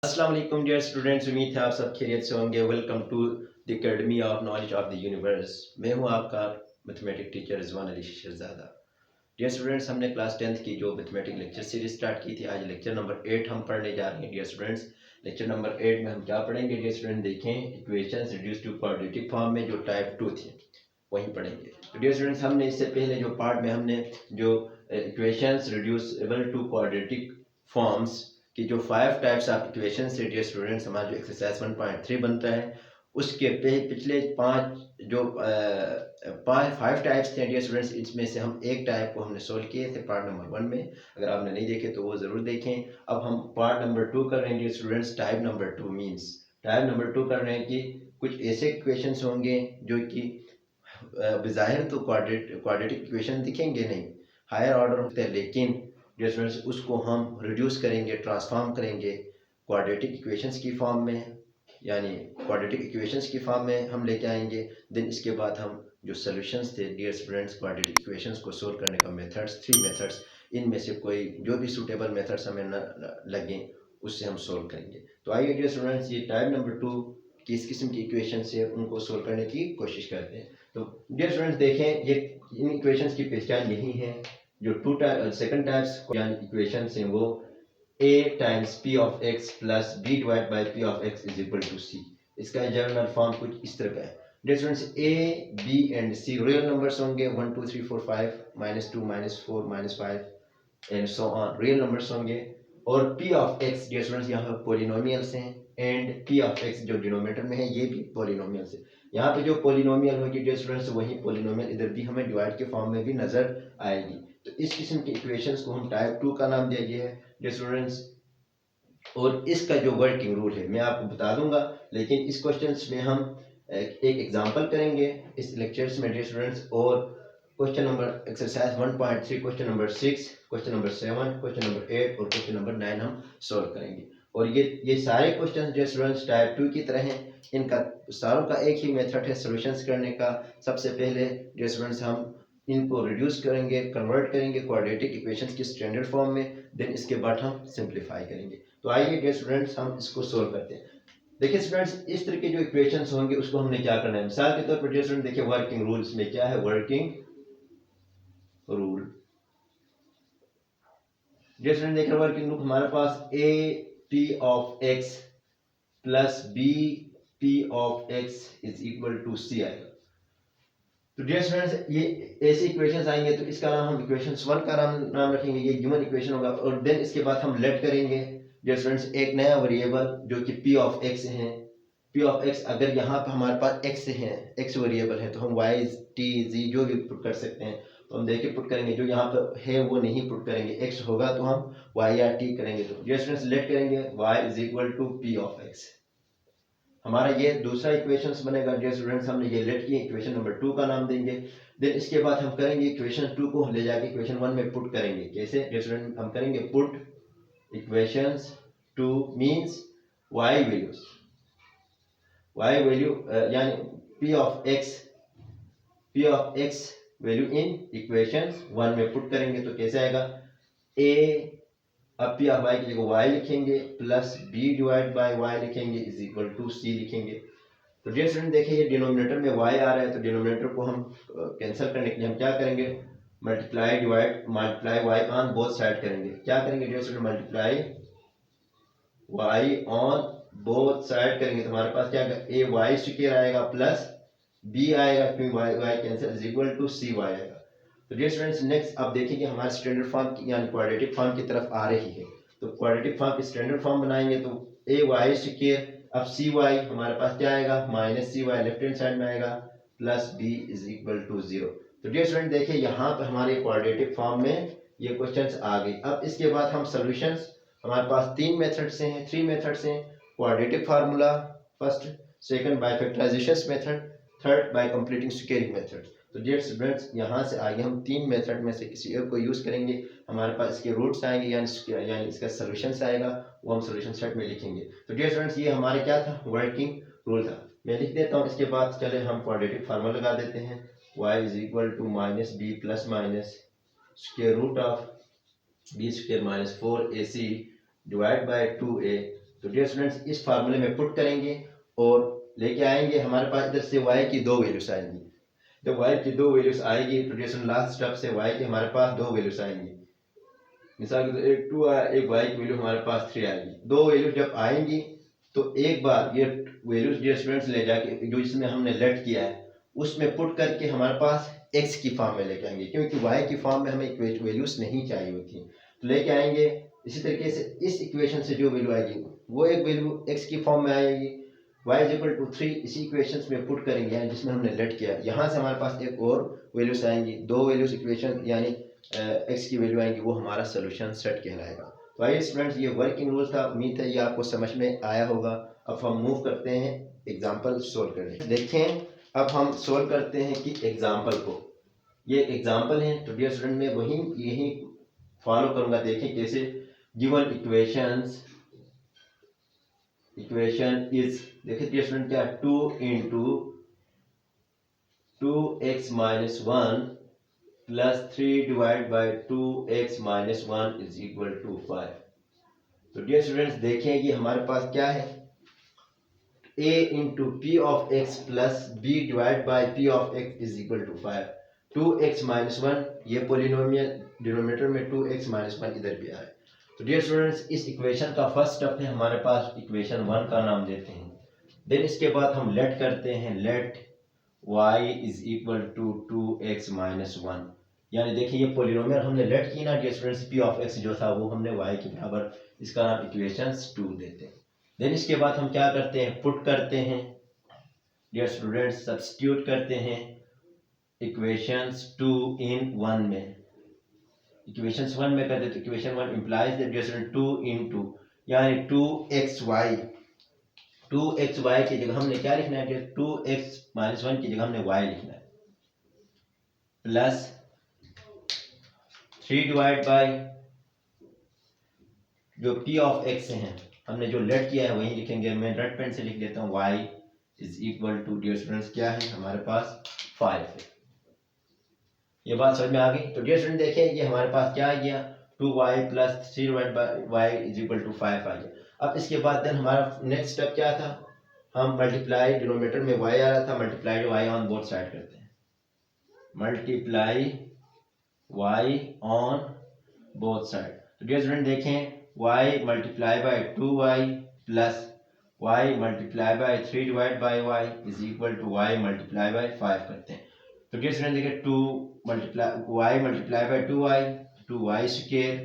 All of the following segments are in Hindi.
अस्सलाम वालेकुम डियर स्टूडेंट्स, उम्मीद है आप सब खैरियत से होंगे। Welcome to the academy of knowledge of the universe. मैं हूं आपका mathematic teacher Rizwan Ali Shahzada. Dear students, हमने क्लास 10th की जो मैथमेटिक लेक्चर सीरीज स्टार्ट की थी, आज लेक्चर नंबर 8 हम पढ़ने जा रहे हैं। डियर स्टूडेंट्स, लेक्चर नंबर 8 में हम क्या पढ़ेंगे? डियर स्टूडेंट देखें, equations reduce to quadratic form में जो टाइप 2 थी वही पढ़ेंगे। तो डियर स्टूडेंट्स, हमने इससे पहले जो पार्ट में हमने जो equations reducible to quadratic forms कि जो 5 टाइप्स ऑफ इक्वेशन से डियर स्टूडेंट्स हमारा जो एक्सरसाइज 1.3 बनता है उसके पिछले 5 जो 5 टाइप्स थे डियर स्टूडेंट्स, इसमें से हम एक टाइप को हमने सोल्व किए थे पार्ट नंबर 1 में। अगर आपने नहीं देखे तो वो ज़रूर देखें। अब हम पार्ट नंबर 2 कर रहे हैं dear students. Type number 2 means type number 2 कर रहे हैं कि कुछ ऐसे इक्वेशंस होंगे जो कि बज़ाहिर तो क्वाड्रेटिक इक्वेशन दिखेंगे नहीं, हायर ऑर्डर होते हैं, लेकिन डियर स्टूडेंट्स उसको हम रिड्यूस करेंगे, ट्रांसफॉर्म करेंगे क्वाड्रेटिक इक्वेशंस की फॉर्म में, यानी क्वाड्रेटिक इक्वेशंस की फॉर्म में हम लेके आएंगे। देन इसके बाद हम जो सॉल्यूशंस थे डियर स्टूडेंट्स क्वाड्रेटिक इक्वेशंस को सोल्व करने का मेथड्स 3 मेथड्स, इनमें से कोई जो भी सूटेबल मेथड्स हमें न लगें उससे हम सोल्व करेंगे। तो आइए डियर स्टूडेंट्स, ये टाइप नंबर 2 किस किस्म की इक्वेशन से उनको सोल्व करने की कोशिश करते हैं। तो डियर स्टूडेंट्स देखें, ये इन इक्वेशंस की पहचान यही है। जो सेकंड टाइप्स यानी इक्वेशंस हैं वो a times p of x plus b divide by p of x is equal to c। इसका जनरल फॉर्म कुछ इस तरह का है। Dear students, a b and c real numbers होंगे, 1 2 3 4 5 -2 -4 -5 and so on real numbers होंगे। और p of x dear students यहाँ पर पॉलिनोमियल्स हैं, एंड p ऑफ x जो डिनोमिनेटर में है ये भी पॉलिनोमियल्स है। यहाँ पे जो पॉलिनोमियल होगी डियर स्टूडेंट्स वही पॉलिनोमियल इधर भी हमें डिवाइड के फॉर्म में भी नजर आएगी। तो इस किस्म की इक्वेशंस को हम टाइप 2 का नाम दिया गया है डियर स्टूडेंट्स। और इसका जो वर्किंग रूल है मैं आपको बता दूंगा, लेकिन इस क्वेश्चंस में हम एक एग्जांपल करेंगे इस लेक्चर्स में डियर स्टूडेंट्स। और question number exercise 1.3, question number 6, question number 7, question number 8 और क्वेश्चन नंबर 9 हम सॉल्व करेंगे। और ये सारे क्वेश्चन डियर स्टूडेंट्स टाइप 2 की तरह हैं। इनका सारों का एक ही मेथड है सॉल्यूशंस करने का। सबसे पहले डियर स्टूडेंट्स हम इनको रिड्यूस करेंगे, कन्वर्ट करेंगे क्वाड्रेटिक इक्वेशंस की स्टैंडर्ड फॉर्म में। देन इसके बाद हम सिंप्लीफाई करेंगे। तो आइए डियर स्टूडेंट्स हम इसको सोल्व करते हैं। देखिए स्टूडेंट्स, इस तरह के जो इक्वेशंस होंगे उसको हमने क्या करना है। मिसाल के तौर पर डियर स्टूडेंट देखिए वर्किंग रूल्स में क्या है। वर्किंग रूल डियर स्टूडेंट देखिए वर्किंग रूल हमारे पास a p of x plus b p of x is equal to c आएगा। तो डियर स्टूडेंट्स, ये ऐसी इक्वेशंस आएंगे तो इसका नाम हम इक्वेशंस 1 का नाम रखेंगे, ये गिवन इक्वेशन होगा। और देन इसके बाद हम लेट करेंगे डियर स्टूडेंट्स एक नया वेरिएबल जो कि p ऑफ x है। p ऑफ x अगर यहाँ पे हमारे पास x है, x वेरिएबल है, तो हम y t z जो भी पुट कर सकते हैं। तो हम देखिए पुट करेंगे, जो यहाँ पे है वो नहीं पुट करेंगे, x होगा तो हम y या t करेंगे। तो डियर स्टूडेंट्स लेट करेंगे y is equal to p of x। हमारा ये दूसरा इक्वेशंस बनेगा डियर स्टूडेंट्स। हमने ये लेट की, इक्वेशन नंबर 2 का नाम देंगे। देन इसके बाद हम करेंगे इक्वेशन 2 को ले जाके इक्वेशन 1 में पुट करेंगे। कैसे डियर स्टूडेंट? हम करेंगे put equations 2 means y value यानी p of x value in equations 1 में पुट करेंगे। तो कैसे आएगा? a अब p ऑफ y की जगह y लिखेंगे plus b divide by y लिखेंगे इज इक्वल टू c लिखेंगे। तो डियर स्टूडेंट देखिए ये डिनोमिनेटर में y आ रहा है, तो डिनोमिनेटर को हम कैंसिल करने के लिए हम क्या करेंगे? Multiply y on both side करेंगे। क्या करेंगे dear student? Multiply y on both side करेंगे तो हमारे पास क्या आएगा? a y स्क्वायर आएगा प्लस b आएगा, क्योंकि y cancel is equal to c y आएगा। तो डियर स्टूडेंट्स नेक्स्ट आप देखेंगे हमारे स्टैंडर्ड फॉर्म की यानी क्वाड्रेटिक फॉर्म की तरफ आ रही है। तो क्वाड्रेटिक फॉर्म की स्टैंडर्ड फॉर्म बनाएंगे तो ए वाई स्क्वायर, अब सी वाई हमारे पास क्या आएगा? Minus c y left hand side में आएगा plus b is equal to 0। तो डियर स्टूडेंट देखिए यहाँ पे हमारे क्वाड्रेटिक फॉर्म में ये क्वेश्चंस आ गए। अब इसके बाद हम सॉल्यूशंस, हमारे पास 3 मेथड्स हैं, 3 मेथड्स हैं। Quadratic formula first, second by factorisation method, third by completing squaring method. तो डियर स्टूडेंट्स यहाँ से आगे हम 3 मेथड में से किसी एक को यूज करेंगे। हमारे पास इसके रूट्स आएंगे यानी इसका सॉल्यूशंस आएगा, वो हम सॉल्यूशन सेट में लिखेंगे। तो डियर स्टूडेंट्स ये हमारे क्या था? वर्किंग रूल था। मैं लिख देता हूँ। इसके बाद चले हम क्वाड्रेटिक फार्मूला लगा देते हैं। y is equal to minus B plus minus square root of B square minus 4ac divide by 2a तो डियर स्टूडेंट्स इस फार्मूले में पुट करेंगे और लेके आएंगे, हमारे पास इधर से y की दो वैल्यूज आएंगी। जब y की दो वैल्यूज आएगी तो डियर स्टूडेंट लास्ट स्टेप से y की हमारे पास दो वैल्यूज आएंगी। मिसाल के तौर एक 2 आया, एक y की वैल्यू हमारे पास 3 आएगी। दो वैल्यू जब आएंगी तो एक बार ये वैल्यूज डियर स्टूडेंट्स ले जाके जो इसमें हमने लेट किया है उसमें पुट करके हमारे पास x की फॉर्म में लेके आएंगे, क्योंकि y की फॉर्म में हमें वैल्यूज नहीं चाहिए होती, तो लेके आएंगे। इसी तरीके से इस इक्वेशन से जो वैल्यू आएगी वो एक वैल्यू x की फॉर्म में आएगी, y इज इक्वल टू 3 इसी इक्वेशन में पुट करेंगे यानी जिसमें हमने लेट किया। यहाँ से हमारे पास एक और वैल्यूज आएंगी, दो वैल्यूज इक्वेशन यानी x की वैल्यू आएंगी, वो हमारा सोल्यूशन सेट कहलाएगा। तो आइए स्टूडेंट्स ये वर्किंग रूल था, उम्मीद है ये आपको समझ में आया होगा। अब हम मूव करते हैं एग्जाम्पल सोल्व करने। देखें अब हम सोल्व करते हैं कि एग्जाम्पल को, ये एग्जाम्पल है तो डियर स्टूडेंट मैं वही यही फॉलो करूंगा। देखें कैसे, गिवन इक्वेशन इज, देखिए डियर स्टूडेंट क्या, 2 into 2x minus 1 plus 3 divide by 2x minus 1 is equal to 5। तो डियर स्टूडेंट्स देखें कि हमारे पास क्या है, a into p of x plus b divide by p of x is equal to 5। 2x minus 1 ये पोलिनोमियल डिनोमिनेटर में 2x माइनस 1 इधर भी आए। तो डियर स्टूडेंट्स इस इक्वेशन का फर्स्ट स्टेप है हमारे पास, इक्वेशन 1 का नाम देते हैं। देन इसके बाद हम लेट करते हैं, let y is equal to 2x minus 1, यानी देखिए ये पोलिनोमियल हमने लेट की ना dear students, p of x जो था वो हमने y के बराबर, इसका नाम इक्वेशन 2 देते हैं। देन इसके बाद हम क्या करते हैं, पुट करते हैं डियर स्टूडेंट्स, सब्स्टिट्यूट करते हैं इक्वेशंस 2 इन 1 में। इक्वेशंस 1 में करते तो equation 1 implies that dear student 2 into यानी 2xy की जगह हमने क्या लिखना है, 2x माइनस 1 की जगह हमने y लिखना है, प्लस 3 डिवाइड बाई जो p ऑफ x है हमने जो लेट किया है वही लिखेंगे। मैं रेड पेन से लिख देता हूँ, y is equal to dear students क्या है हमारे पास 5 है। ये बात समझ में आ गई। तो डियर स्टूडेंट देखिए ये हमारे पास क्या आ गया, 2y plus 3 divide by y is equal to 5 आ गया। अब इसके बाद देन हमारा नेक्स्ट स्टेप क्या था, हम मल्टीप्लाई, डिनोमिनेटर में y आ रहा था, multiply y on both side करते हैं, multiply y on both side. तो डियर स्टूडेंट देखें y multiply by 2y plus y multiply by 3 divide by y is equal to y multiply by 5 करते हैं। तो डियर स्टूडेंट देखिए 2 multiply y multiply by 2y square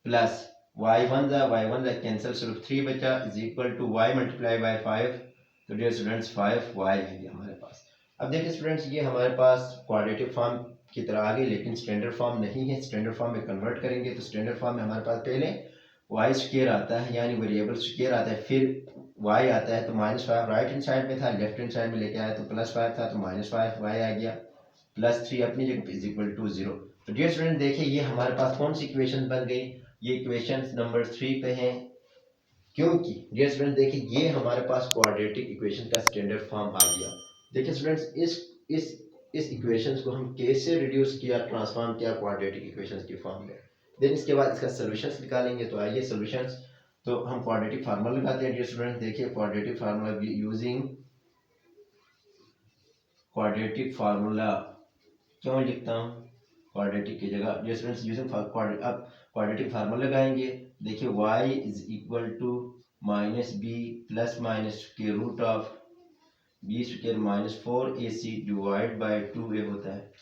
plus y 1 जा कैंसिल, सिर्फ 3 बचा is equal to y multiply by 5। तो डियर स्टूडेंट्स 5y है ये हमारे पास। अब देखिए स्टूडेंट्स ये हमारे पास क्वाड्रेटिक फॉर्म की तरह आ गई, लेकिन स्टैंडर्ड फॉर्म नहीं है। स्टैंडर्ड फॉर्म में कन्वर्ट करेंगे तो स्टैंडर्ड फॉर्म में हमारे पास पहले y स्क्वायर आता है यानी वेरिएबल स्क्वायर आता है, फिर y आता है तो -5 राइट हैंड साइड में था, लेफ्ट हैंड साइड में लेके आया तो +5 था तो -5 y आ गया, +3 अपनी जगह इज इक्वल टू 0। तो डियर स्टूडेंट देखिए ये हमारे पास कौन सी इक्वेशन बन गई, ये इक्वेशन नंबर 3 पे है, क्योंकि डियर स्टूडेंट देखिए ये हमारे पास क्वाड्रेटिक इक्वेशन का स्टैंडर्ड फॉर्म आ गया। देखिए स्टूडेंट्स इस इक्वेशंस को हम कैसे रिड्यूस किया, ट्रांसफॉर्म किया क्वाड्रेटिक इक्वेशंस की फॉर्म में। देन इसके बाद इसका सॉल्यूशंस निकालेंगे। तो आइए सॉल्यूशंस, तो हम क्वाड्रेटिक फार्मूला लगाते हैं डियर स्टूडेंट। देखिए quadratic formula using quadratic formula, क्यों लिखता हूँ क्वाड्रेटिक की जगह डियर स्टूडेंट्स यूजिंग अब क्वाड्रेटिक फार्मूला लगाएंगे। देखिए y is equal to minus B plus minus के root of B square minus 4ac divide by 2a होता है।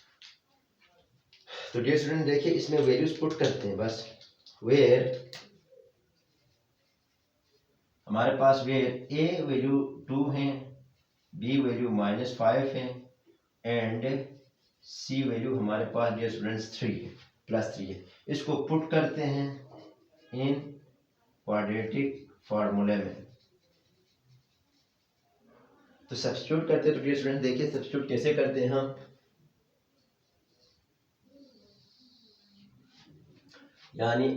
तो डियर स्टूडेंट देखिए इसमें वैल्यूज पुट करते हैं बस, वेयर हमारे पास वेयर a वैल्यू 2 है, b वैल्यू -5 है एंड c वैल्यू हमारे पास डियर स्टूडेंट्स 3 है, +3 है। इसको पुट करते हैं इन क्वाड्रेटिक फार्मूले में, तो सब्स्टिट्यूट करते हैं। तो डियर स्टूडेंट देखिए सब्स्टिट्यूट कैसे करते हैं हम, यानी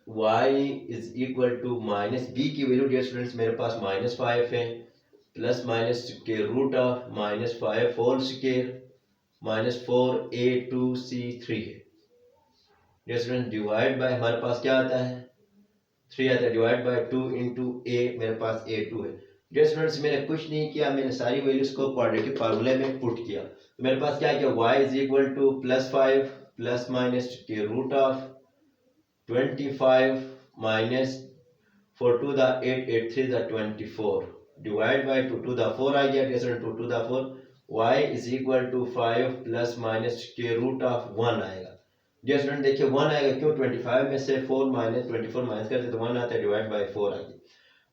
y is equal to minus b की वैल्यू डियर स्टूडेंट्स मेरे पास -5 है, प्लस माइनस के root of -5 whole square -4a2c3 है डियर स्टूडेंट, डिवाइड बाय हमारे पास क्या आता है 3 आता है, डिवाइड बाय 2 इंटू ए, मेरे पास ए 2 है। डियर स्टूडेंट्स मैंने कुछ नहीं किया, मैंने सारी वैल्यूज को क्वाड्रेटिक फार्मूले में पुट किया। तो मेरे पास क्या किया, y is equal to +5 plus minus के root of 25 minus 4 to the 8, 8 3 the 24 divide by 2 to the 4 आ गया। Dear student 2 to the 4 y is equal to 5 plus minus के रूट ऑफ 1 आएगा। डियर स्टूडेंट देखिए 1 आएगा, क्यों, 25 में से 4 माइनस 24 माइनस करते तो 1 आता है, डिवाइड बाय 4 आ गया।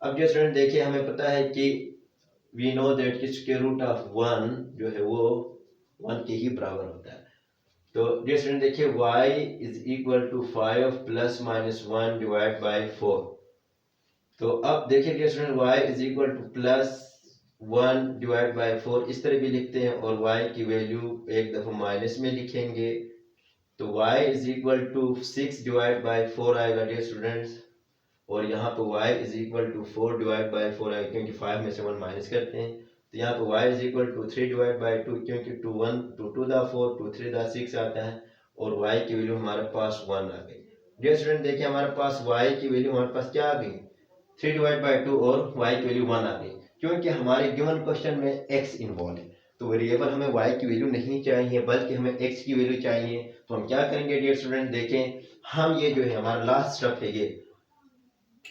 अब डियर स्टूडेंट देखिए हमें पता है कि वी नो दैट कि स्क्वायर रूट ऑफ 1 जो है वो 1 के ही बराबर होता है। तो डियर स्टूडेंट देखिए y is equal to 5 plus minus 1 divide by 4। तो अब देखिए dear student y is equal to plus 1 divide by 4 इस तरह भी लिखते हैं, और y की वैल्यू एक दफा माइनस में लिखेंगे तो y is equal to 6 divide by 4 आएगा डियर स्टूडेंट्स, और यहाँ पे y is equal to 4 divide by 4 आएगा, क्योंकि 5 में से 1 माइनस करते हैं। तो यहाँ पे y is equal to 3 divide by 2, क्योंकि 2 टू द 4, 2 3 द 6 आता है, और y की वैल्यू हमारे पास 1 आ गई। डियर स्टूडेंट देखिए हमारे पास y की वैल्यू हमारे पास क्या आ गई, 3 डिवाइड बाय 2, और y की वैल्यू 1 आ गई, क्योंकि हमारे गिवन क्वेश्चन में x इन्वॉल्व है। तो वेरिएबल हमें y की वैल्यू नहीं चाहिए, बल्कि हमें x की वैल्यू चाहिए। तो हम क्या करेंगे डियर स्टूडेंट, देखें हम ये जो है हमारा लास्ट स्टेप है, ये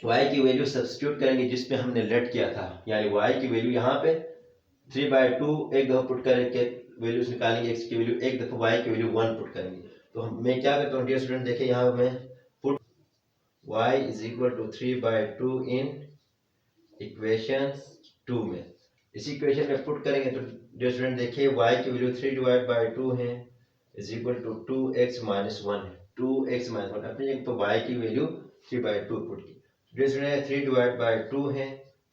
y की वैल्यू सब्स्टिट्यूट करेंगे जिसपे हमने लेट किया था, यानी y की वैल्यू यहाँ पे 3/2 एक दफा पुट करके वैल्यूज निकालेंगे, x की वैल्यू एक दफा, y की वैल्यू 1 पुट करेंगे। तो मैं क्या करता हूँ डियर स्टूडेंट, देखिए यहाँ मैं put y is equal to 3/2 in equation 2 में, इसी इक्वेशन में पुट करेंगे तो डियर स्टूडेंट देखिए y की वैल्यू 3 डिवाइड बाय 2 है, is equal to 2x minus 1 है, 2x माइनस 1 अपनी जगह तो y की वैल्यू 3/2 पुट की। डियर स्टूडेंट 3 डिवाइड बाय 2 है,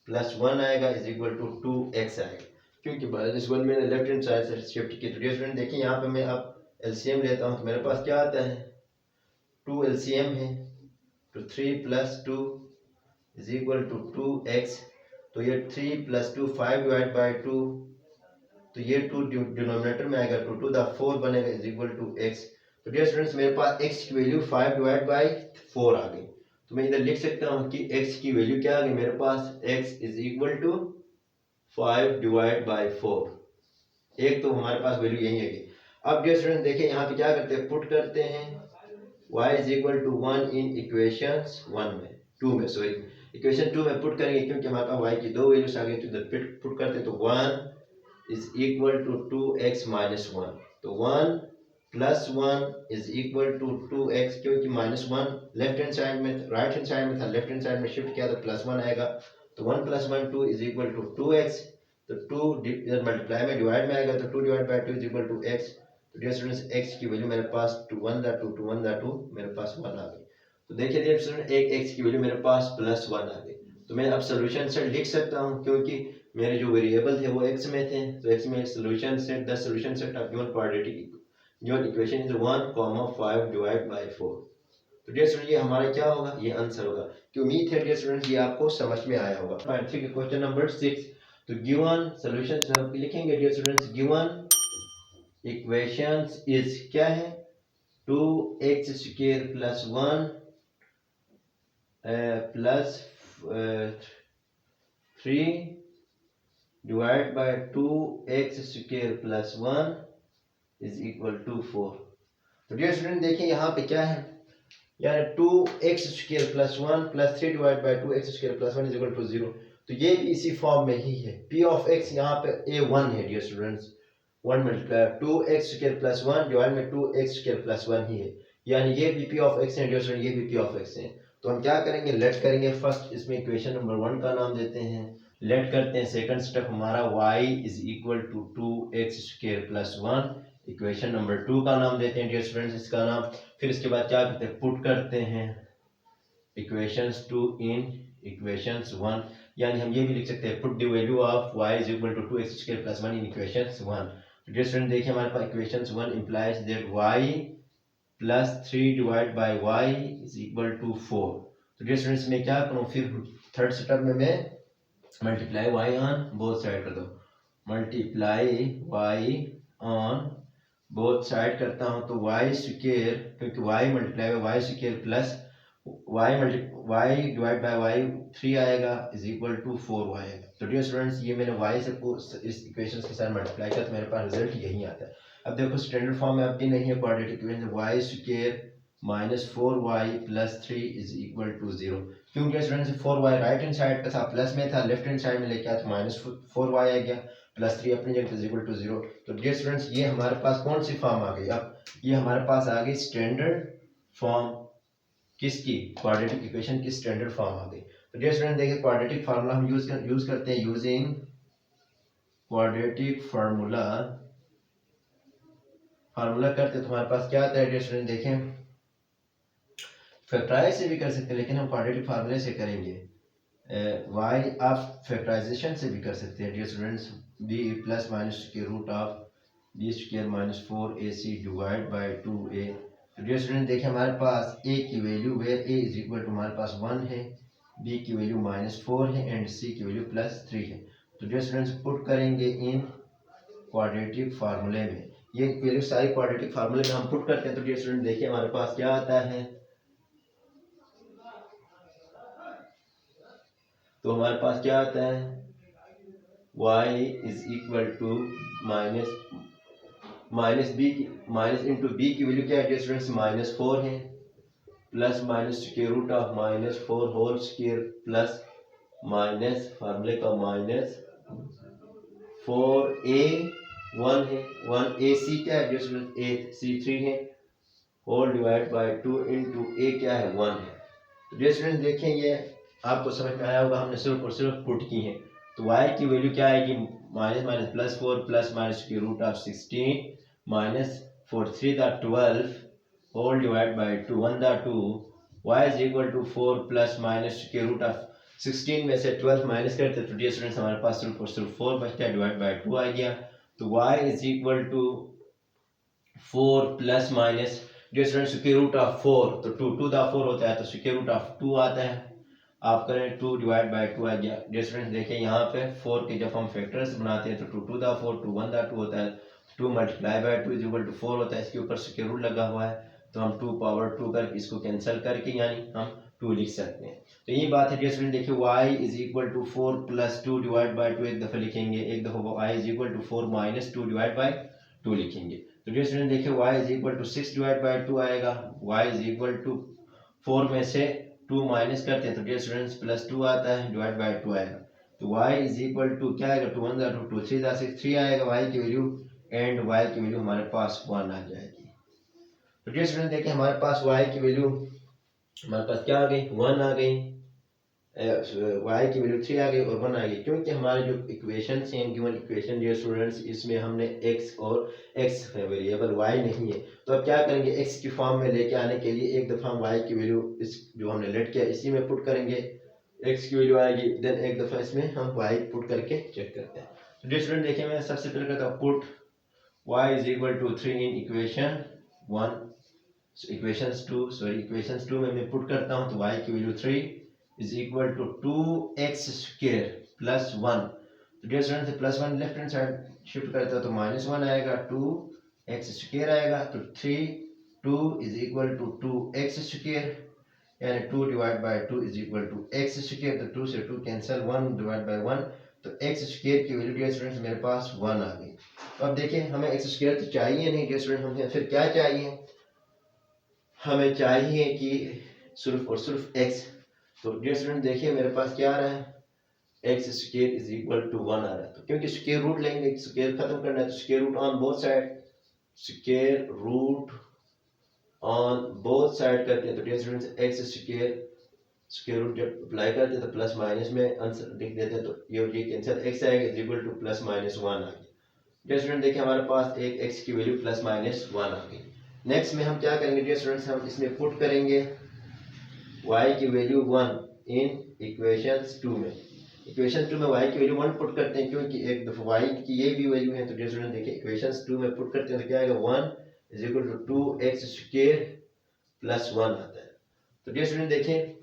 प्लस 1 आएगा, इज इक्वल टू 2x आएगा, क्योंकि माइनस 1 मैंने लेफ्ट हैंड साइड से शिफ्ट की। तो डियर स्टूडेंट देखिए यहाँ पे मैं अब एलसीएम लेता हूँ, तो मेरे पास क्या आता है, 2 एलसीएम है, तो 3 plus 2 is equal to 2x, तो ये 3 प्लस 2 5 डिवाइड बाय 2, तो ये 2 डिनोमिनेटर में आएगा, 2 टू द 4 बनेगा, इज इक्वल टू x। तो डियर स्टूडेंट्स मेरे पास x की वैल्यू 5 डिवाइड बाय 4 आ गई, तो मैं इधर लिख सकता हूँ कि x की वैल्यू क्या आ गई मेरे पास, x is equal to 5 divide by 4, एक तो हमारे पास वैल्यू यही है। अब डियर स्टूडेंट देखिए यहाँ पे क्या करते हैं, पुट करते हैं y is equal to 1 in equation 1 में, 2 में सॉरी, इक्वेशन 2 में पुट करेंगे, क्योंकि हमारे पास y की दो वैल्यूज आ गई, तो इधर पुट करते तो 1 is equal to 2x minus 1, तो 1 plus 1 is equal to 2x, क्योंकि माइनस 1 लेफ्ट हैंड साइड में, राइट हैंड साइड में था, लेफ्ट हैंड साइड में शिफ्ट किया तो प्लस 1 आएगा, तो 1 plus 1 2 is equal to 2x, तो 2 इधर मल्टीप्लाई में डिवाइड में आएगा, तो 2 divide by 2 is equal to x। तो डियर स्टूडेंट्स x की वैल्यू मेरे पास 2 1 दा 2 2 1 दा 2 मेरे पास 1 आ गई। तो देखिए डियर स्टूडेंट एक x की वैल्यू मेरे पास प्लस 1 आ गई, तो मैं अब सॉल्यूशन सेट लिख सकता हूँ, क्योंकि मेरे जो वेरिएबल थे वो x में थे, तो x में solution set, the solution set of given quadratic given equation is 1,5 divide by 4। तो डियर स्टूडेंट ये हमारा क्या होगा, ये आंसर होगा, कि उम्मीद है डियर स्टूडेंट ये आपको समझ में आया होगा। पार्ट 3 के क्वेश्चन नंबर 6, तो गिवन सॉल्यूशन हम लिखेंगे dear students, given equations is क्या है, 2x square plus 1 plus 3 divide by 2x square plus 1 is equal to 4। तो डियर स्टूडेंट देखिए यहाँ पे क्या है, यानी 2x square plus 1 plus 3 divide by 2x square plus 1 is equal to 0, तो ये भी इसी फॉर्म में ही है। p ऑफ x यहाँ पे a1 है dear students, 1 multiply 2x square plus 1 divide में 2x स्क्वायर प्लस 1 ही है, यानी ये भी p ऑफ x है डियर स्टूडेंट, ये भी p ऑफ x है। तो हम क्या करेंगे, लेट करेंगे, फर्स्ट इसमें इक्वेशन नंबर 1 का नाम देते हैं, लेट करते हैं, सेकंड स्टेप हमारा y is equal to 2x square plus 1, equation number 2 का नाम देते हैं डियर स्टूडेंट्स इसका नाम, फिर इसके बाद क्या करते हैं, पुट करते हैं इक्वेशंस 2 इन इक्वेशंस 1, यानी हम ये भी लिख सकते हैं put the value of y is equal to 2x square plus 1 in equations 1। तो डियर स्टूडेंट देखिए हमारे पास equations 1 implies that y plus 3 divide by y is equal to 4। तो डियर स्टूडेंट्स मैं क्या करूं, फिर थर्ड स्टेप में मैं multiply y on both side कर दो, multiply y on both side करता हूं, तो y स्क्वायर, क्योंकि y multiply by y square plus y divide by y 3 आएगा इज इक्वल टू 4 आएगा। तो डियर स्टूडेंट्स ये मैंने वाई से इस इक्वेशन के साथ मल्टीप्लाई किया तो मेरे पास रिजल्ट यही आता है। अब देखो स्टैंडर्ड फॉर्म में अब भी नहीं है quadratic equation, y square minus 4y plus 3 is equal to 0। क्योंकि dear students 4y right hand side पे था, प्लस में था, लेफ्ट हैंड साइड में लेके आया तो माइनस 4y आ गया, प्लस 3 अपनी जगह इज इक्वल टू 0। तो डियर स्टूडेंट्स ये हमारे पास कौन सी फॉर्म आ गई, अब ये हमारे पास आ गई स्टैंडर्ड फॉर्म किसकी, क्वाड्रेटिक इक्वेशन की स्टैंडर्ड फॉर्म आ गई। तो डियर स्टूडेंट देखिए क्वाड्रेटिक फार्मूला हम यूज करते हैं, यूजिंग क्वाड्रेटिक फार्मूला करते हैं तो हमारे पास क्या आता है डियर स्टूडेंट, देखें फैक्टराइज से भी कर सकते हैं लेकिन हम क्वाड्रेटिक फार्मूले से करेंगे। वाई आप फैक्टराइजेशन से भी कर सकते हैं dear students, B plus minus के root of B square minus 4ac divide by 2a। तो डियर स्टूडेंट देखिए हमारे पास a की value where a is equal to हमारे पास 1 है, b की वैल्यू -4 है एंड c की वैल्यू +3 है। तो डियर स्टूडेंट्स पुट करेंगे इन क्वाड्रेटिक फार्मूले में, ये वैल्यू सारी क्वाड्रेटिक फार्मूले में हम पुट करते हैं। तो डियर स्टूडेंट देखिए हमारे पास क्या आता है, तो हमारे पास क्या आता है y is equal to minus into b की वैल्यू क्या है डियर स्टूडेंट्स -4 है, plus minus square root of -4 whole square plus minus फार्मूले का -4a1 है, 1ac क्या है डियर स्टूडेंट्स ac3 है whole divide by 2 into a क्या है 1 है। तो डियर स्टूडेंट्स देखें ये आपको समझ में आया होगा, हमने सिर्फ और सिर्फ पुट की है। तो y की वैल्यू क्या आएगी, माइनस माइनस +4 प्लस माइनस की रूट ऑफ 16 माइनस 4 3 द 12 होल डिवाइड बाय 2 1 द 2 y is equal to 4 plus minus की रूट ऑफ 16 में से 12 माइनस करते तो डियर स्टूडेंट्स हमारे पास सिर्फ और सिर्फ 4 बचता है डिवाइड बाय 2 आ गया। तो y is equal to 4 plus minus dear students square root of 4 तो 2 द 4 होता है तो स्क्वायर रूट ऑफ 2 आता है, आप करें 2 डिवाइड बाय 2 आ गया। डियर स्टूडेंट्स देखिए यहाँ पे 4 के जब हम फैक्टर्स बनाते हैं तो 2 द 4 2 1 द 2 होता है, 2 multiply by 2 is equal to 4 होता है, इसके ऊपर स्क्वायर रूट लगा हुआ है तो हम 2 पावर 2 करके इसको कैंसिल करके यानी हम 2 लिख सकते हैं। तो यही बात है डियर स्टूडेंट देखिए y is equal to 4 plus 2 divide by 2 एक दफ़ा लिखेंगे, एक दफ़ा y is equal to 4 minus 2 divide by 2 लिखेंगे। तो डियर स्टूडेंट देखिए y is equal to 6 divide by 2 आएगा, y इज इक्वल टू 4 में से 2 माइनस करते हैं तो डियर स्टूडेंट्स +2 आता है डिवाइड बाय 2 आएगा। तो y इज इक्वल टू क्या आएगा 2 1 * 2 3 * 6 3 आएगा y की वैल्यू एंड y की वैल्यू हमारे पास 1 आ जाएगी। तो डियर स्टूडेंट देखिए हमारे पास y की वैल्यू हमारे पास क्या आ गई 1 आ गई, y की वैल्यू 3 आ गई और 1 आ गई, क्योंकि हमारे जो इक्वेशन हैं गिवन इक्वेशन डियर स्टूडेंट्स इसमें हमने x और x है वेरिएबल y नहीं है। तो अब क्या करेंगे x की फॉर्म में लेके आने के लिए एक दफ़ा हम y की वैल्यू इस जो हमने लेट किया इसी में पुट करेंगे, x की वैल्यू आएगी, देन एक दफ़ा इसमें हम y पुट करके चेक करते हैं। तो डियर स्टूडेंट देखिए मैं सबसे पहले करता हूँ put y is equal to 3 in equation 1 equations 2 में मैं पुट करता हूँ तो y की value 3 is equal to 2x square plus 1। तो dear student +1 left hand side shift करता है तो -1 आएगा, 2x स्क्वायर आएगा तो 2 is equal to 2x square यानी 2 divide by 2 is equal to x square, तो 2 से 2 कैंसिल, 1 डिवाइड बाय 1 तो x स्क्वायर की वैल्यू डियर स्टूडेंट्स मेरे पास 1 आ गई। तो अब देखिए हमें x स्क्वायर तो चाहिए नहीं डियर स्टूडेंट, हमें फिर क्या चाहिए, हमें चाहिए कि सिर्फ और सिर्फ x। तो डियर स्टूडेंट देखिए मेरे पास क्या आ रहा है x square is equal to 1 आ रहा है, तो क्योंकि स्क्वायर रूट लेंगे स्क्वायर खत्म करना है तो square root on both side, square root on both side करते हैं तो dear students x square root जब अप्लाई करते हैं तो प्लस माइनस में आंसर लिख देते हैं तो ये कैंसिल x आएगा is equal to plus minus 1 आ गया। डियर स्टूडेंट देखिए हमारे पास एक x की वैल्यू प्लस माइनस 1 आ गई। नेक्स्ट में हम क्या करेंगे डियर स्टूडेंट्स, हम इसमें पुट करेंगे y की वैल्यू 1 इन इक्वेशंस 2 में, इक्वेशन 2 में y की वैल्यू 1 पुट करते हैं क्योंकि एक दफा y की ये भी वैल्यू है। तो डियर स्टूडेंट देखिए इक्वेशंस 2 में पुट करते हैं तो क्या आएगा 1 is equal to 2x square plus 1 आता है। तो डियर स्टूडेंट देखें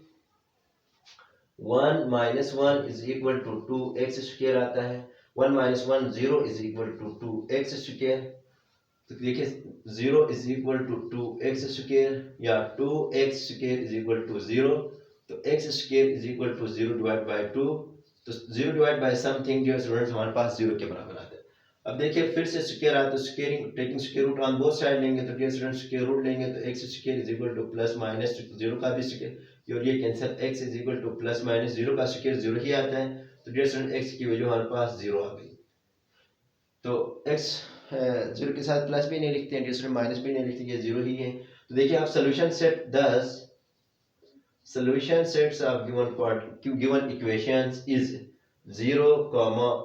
1 minus 1 is equal to 2x square आता है, 1 minus 1 0 is equal to 2x square. तो देखिए 0 इज इक्वल टू 2x² या 2x² इज इक्वल टू 0, तो x² is equal to 0 divide by 2, तो 0 divide by something dear students हमारे पास 0 के बराबर आता है। अब देखिए फिर से स्क्वायर आता है, squaring taking square root on both side लेंगे तो डियर स्टूडेंट्स स्क्वायर रूट लेंगे तो x² is equal to plus minus 0 का भी स्क्वायर और ये cancel, x is equal to plus minus 0 का स्क्वायर 0 ही आता है, तो डियर स्टूडेंट x की वैल्यू हमारे पास 0 आ गई। तो x 0 के साथ प्लस भी नहीं लिखते हैं डियर स्टूडेंट, माइनस भी नहीं लिखते, ये 0 ही है। तो देखिए आप solution set 10 solution sets of given equations is 0,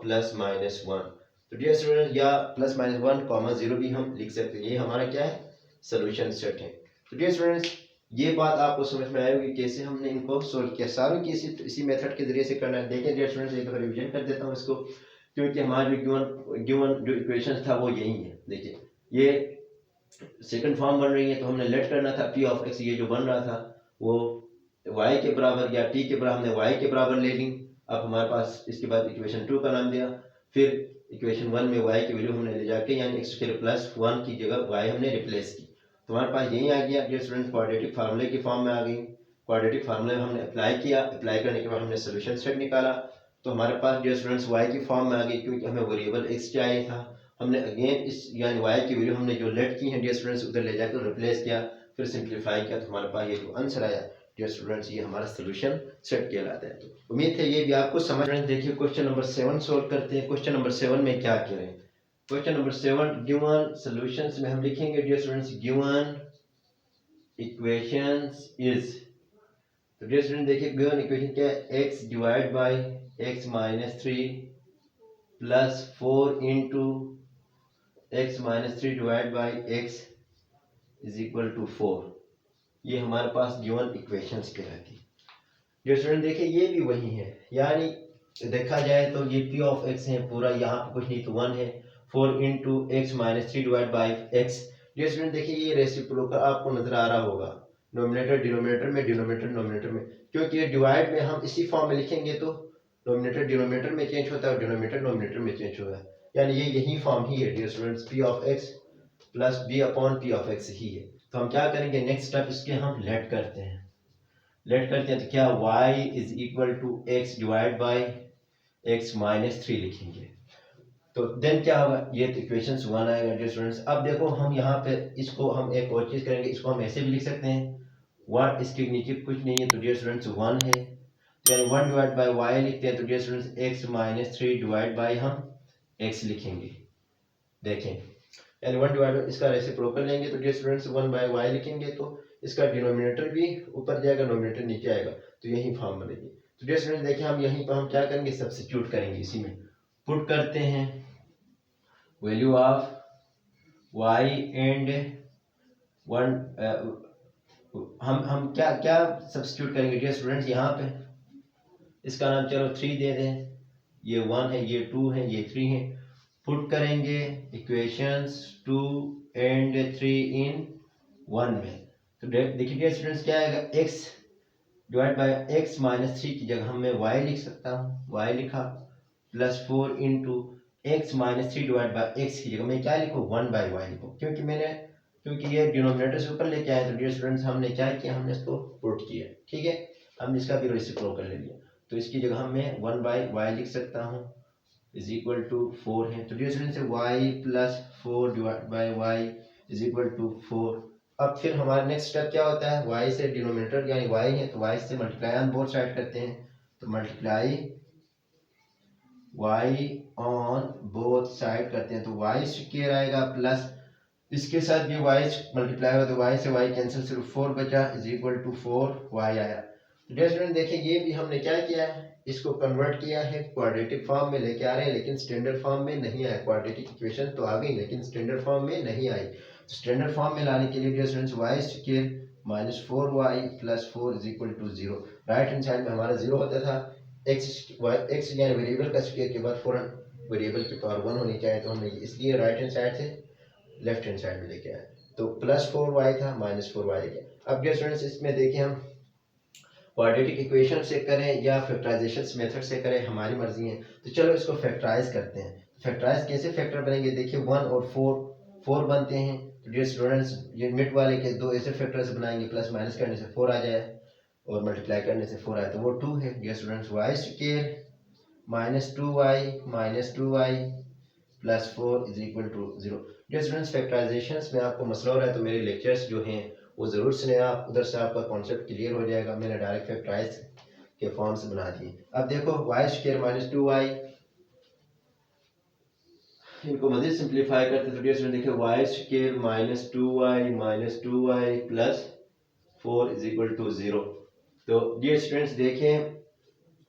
plus minus 1, तो डियर स्टूडेंट या प्लस माइनस 1, 0 भी हम लिख सकते हैं, ये हमारा क्या है सोल्यूशन सेट है। तो डियर स्टूडेंट्स ये बात आपको समझ में आई होगी कैसे हमने इनको सोल्व किया, सारों की इसी मेथड के जरिए से करना है। देखिए डियर स्टूडेंट्स एक बार रिवीजन कर देता हूँ इसको, क्योंकि हमारा जो गिवन जो इक्वेशन था वो यही है। देखिए ये सेकंड फॉर्म बन रही है, तो हमने लेट करना था p ऑफ x, ये जो बन रहा था वो y के बराबर या t के बराबर, हमने y के बराबर ले ली। अब हमारे पास इसके बाद इक्वेशन 2 का नाम दिया, फिर इक्वेशन 1 में y की वैल्यू हमने ले जाके यानी x² प्लस 1 की जगह y हमने रिप्लेस की, तो हमारे पास यही आ गया डियर स्टूडेंट, क्वाड्रेटिक फार्मूले की फॉर्म में आ गई। क्वाड्रेटिक फार्मूले हमने अप्लाई किया, अप्लाई करने के बाद हमने सोल्यूशन सेट निकाला, तो हमारे पास डियर स्टूडेंट्स y की फॉर्म में आ गई, क्योंकि हमें वेरिएबल x चाहिए था। हमने अगेन इस यानी y की वैल्यू हमने जो लेट की है डियर स्टूडेंट्स उधर ले जाकर रिप्लेस किया, फिर सिंप्लीफाई किया, तो हमारे पास ये जो आंसर आया डियर स्टूडेंट्स ये हमारा सोल्यूशन सेट कहलाता है। तो उम्मीद है ये भी आपको समझ में। देखिए क्वेश्चन नंबर 7 सोल्व करते हैं। क्वेश्चन नंबर 7 में क्या कह रहे हैं, क्वेश्चन नंबर 7 गिवन सॉल्यूशंस में हम लिखेंगे dear students given equations is, तो डियर स्टूडेंट देखिए गिवन इक्वेशन क्या है, x divide by x minus 3 plus 4 into x minus 3 divide by x is equal to 4, ये हमारे पास गिवन इक्वेशंस कहलाती है। डियर स्टूडेंट देखिए ये भी वही है, यानी देखा जाए तो ये p ऑफ x है पूरा, यहाँ पे कुछ नहीं तो 1 है, 4 into x minus 3 divide by x। Dear student देखिए ये रेसिप्रोकल आपको नजर आ रहा होगा, नोमिनेटर डिनोमिनेटर में, डिनोमिनेटर नोमिनेटर में, क्योंकि ये डिवाइड में हम इसी फॉर्म में लिखेंगे तो नोमिनेटर डिनोमिनेटर में चेंज होता है और डिनोमिनेटर नोमिनेटर में चेंज होता है, यानी ये यही फॉर्म ही है dear students, p of x plus b upon p of x ही है। तो हम क्या करेंगे नेक्स्ट स्टेप इसके हम लेट करते हैं, लेट करते हैं तो क्या y is equal to x divide by x minus 3 लिखेंगे, तो देन क्या होगा, ये तो इक्वेशंस 1 आएगा डियर स्टूडेंट्स। अब देखो हम यहाँ पे इसको हम एक और चीज करेंगे, इसको हम ऐसे भी लिख सकते हैं 1, इसके नीचे कुछ नहीं है तो डियर स्टूडेंट्स 1 है, यानी 1 डिवाइड बाई y लिखते हैं तो dear students x minus 3 divide by हम x लिखेंगे। देखें यानी 1 डिवाइड इसका रेसिप्रोकल लेंगे तो डियर स्टूडेंट्स 1 बाय y लिखेंगे तो इसका डिनोमिनेटर भी ऊपर जाएगा, नोमिनेटर नीचे आएगा, तो यही फॉर्म बनेगी। तो डियर स्टूडेंट्स देखिए हम यहीं पर हम क्या करेंगे, सब्स्टिट्यूट करेंगे, इसी में पुट करते हैं वैल्यू ऑफ y एंड 1, हम क्या क्या सब्स्टिट्यूट करेंगे डियर स्टूडेंट्स, यहाँ पे इसका नाम चलो 3 दे दें, ये 1 है, ये 2 है, ये 3 है, पुट करेंगे इक्वेशंस 2 एंड 3 इन 1 में, तो देखिए डियर स्टूडेंट्स क्या आएगा, x divide by x minus 3 की जगह हम मैं y लिख सकता हूँ, y लिखा, plus 4 into x minus 3 divide by x की जगह मैं क्या लिखूँ 1 बाय y लिखूँ, क्योंकि ये डिनोमिनेटर से ऊपर लेके आए तो डियर स्टूडेंट्स हमने क्या किया, हमने इसको पुट किया, ठीक है, हमने इसका भी रेसिप्रोकल ले लिया, तो इसकी जगह हम मैं 1 बाय y लिख सकता हूँ इज इक्वल टू 4 है, तो dear students y plus 4 divide by y is equal to 4। अब फिर हमारा नेक्स्ट स्टेप क्या होता है, y से डिनोमिनेटर यानी y है तो y से मल्टीप्लाई ऑन बोथ साइड करते हैं, तो multiply y on both side करते हैं तो y स्क्वायर आएगा, प्लस इसके साथ भी y मल्टीप्लाई होगा तो y से y कैंसिल, सिर्फ 4 बचा इज इक्वल टू 4y आया। डियर स्टूडेंट देखिए ये भी हमने क्या किया है, इसको कन्वर्ट किया है क्वाड्रेटिक फॉर्म में लेके आ रहे हैं, लेकिन स्टैंडर्ड फॉर्म में नहीं आया, क्वाड्रेटिक इक्वेशन तो आ गई लेकिन स्टैंडर्ड फॉर्म में नहीं आई, तो स्टैंडर्ड फॉर्म में लाने के लिए dear students y square minus 4y plus 4 is equal to 0, right hand side में हमारा 0 होता था, x यानी वेरिएबल का स्क्वायर के बाद फौरन वेरिएबल की पावर 1 होनी चाहिए, तो हमने इसलिए राइट हैंड साइड से लेफ्ट हैंड साइड में लेके आए, तो प्लस 4y था माइनस 4y गया। अब डियर स्टूडेंट्स इसमें देखिए हम क्वाड्रेटिक इक्वेशन से करें या फैक्टराइजेशन मेथड से करें हमारी मर्जी है, तो चलो इसको फैक्टराइज करते हैं। फैक्टराइज कैसे फैक्टर बनेंगे, देखिए 1 और 4 4 बनते हैं। तो डियर स्टूडेंट्स ये मिड वाले के दो ऐसे फैक्टर्स बनाएंगे, प्लस माइनस करने से 4 आ जाए और मल्टीप्लाई करने से 4 आए तो वो 2 है। Dear students y square -2y plus 4 is equal to 0। Dear students factorization में आपको मसला हो रहा है तो मेरे लेक्चर्स जो हैं वो ज़रूर सुने आप, उधर से आपका कॉन्सेप्ट क्लियर हो जाएगा। मैंने डायरेक्ट फैक्टराइज के फॉर्म्स बना दिए। अब देखो वाई स्क्वायर -2y, इनको मजीद सिंप्लीफाई करते तो डियर स्टूडेंट देखिए y square -2y plus 4 is equal to 0। तो डियर स्टूडेंट्स देखें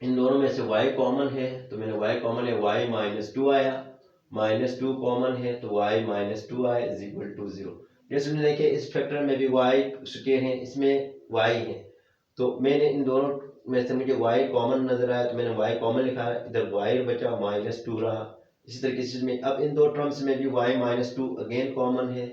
इन दोनों में से y कॉमन है तो मैंने y कॉमन है, y -2 आया, -2 कॉमन है तो y -2 आया इज इक्वल टू 0। जैसे देखिए इस फैक्टर में भी y स्क्वायर है, इसमें y है, तो मैंने इन दोनों में से मुझे y कॉमन नजर आया तो मैंने y कॉमन लिखा, इधर y बचा -2 रहा। इसी तरीके से इसमें अब इन दो टर्म्स में भी y -2 अगेन कॉमन है,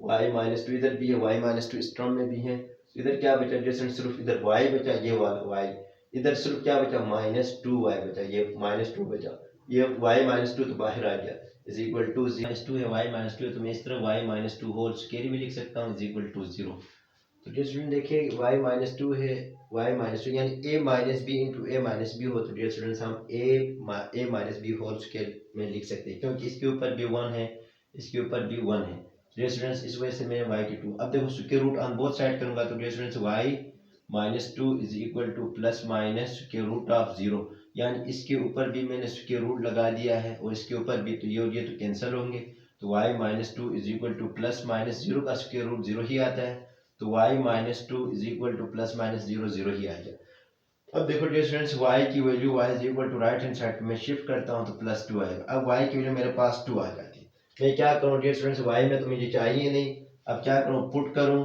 y -2 इधर भी है, y -2 इस टर्म में भी है। इधर क्या बचा, जैसे सिर्फ इधर y बचा, ये वाला y, इधर सिर्फ क्या बचा -2y बचा, ये -2 बचा, ये y -2 तो बाहर आ गया इज इक्वल टू 0 है, y -2 है तो मैं इस तरह y -2 होल स्क्वायर भी लिख सकता हूँ इज इक्वल टू 0। तो डियर स्टूडेंट देखिए y -2 है, y -2 यानी a - b into a - b हो तो डियर स्टूडेंट्स हम a - b होल स्क्वायर में लिख सकते हैं क्योंकि इसके ऊपर भी 1 है, इसके ऊपर भी 1 है। डियर स्टूडेंट्स इस वजह से मैं y की 2, अब देखो square root on both side करूंगा तो dear students y -2 is equal to plus minus square root of 0, यानी इसके ऊपर भी मैंने स्क्वायर रूट लगा दिया है और इसके ऊपर भी, तो ये और ये तो कैंसिल होंगे तो y -2 is equal to plus minus 0 का स्क्वायर रूट 0 ही आता है तो y -2 is equal to plus minus 0 0 ही आ जाए। अब देखो डियर स्टूडेंट्स y की value y is equal to right hand side में शिफ्ट करता हूँ तो प्लस 2 आएगा। अब y की वैल्यू मेरे पास 2 आ जाती है, मैं क्या करूँ डियर स्टूडेंट्स, y में तो मुझे चाहिए नहीं, अब क्या करूँ पुट करूँ।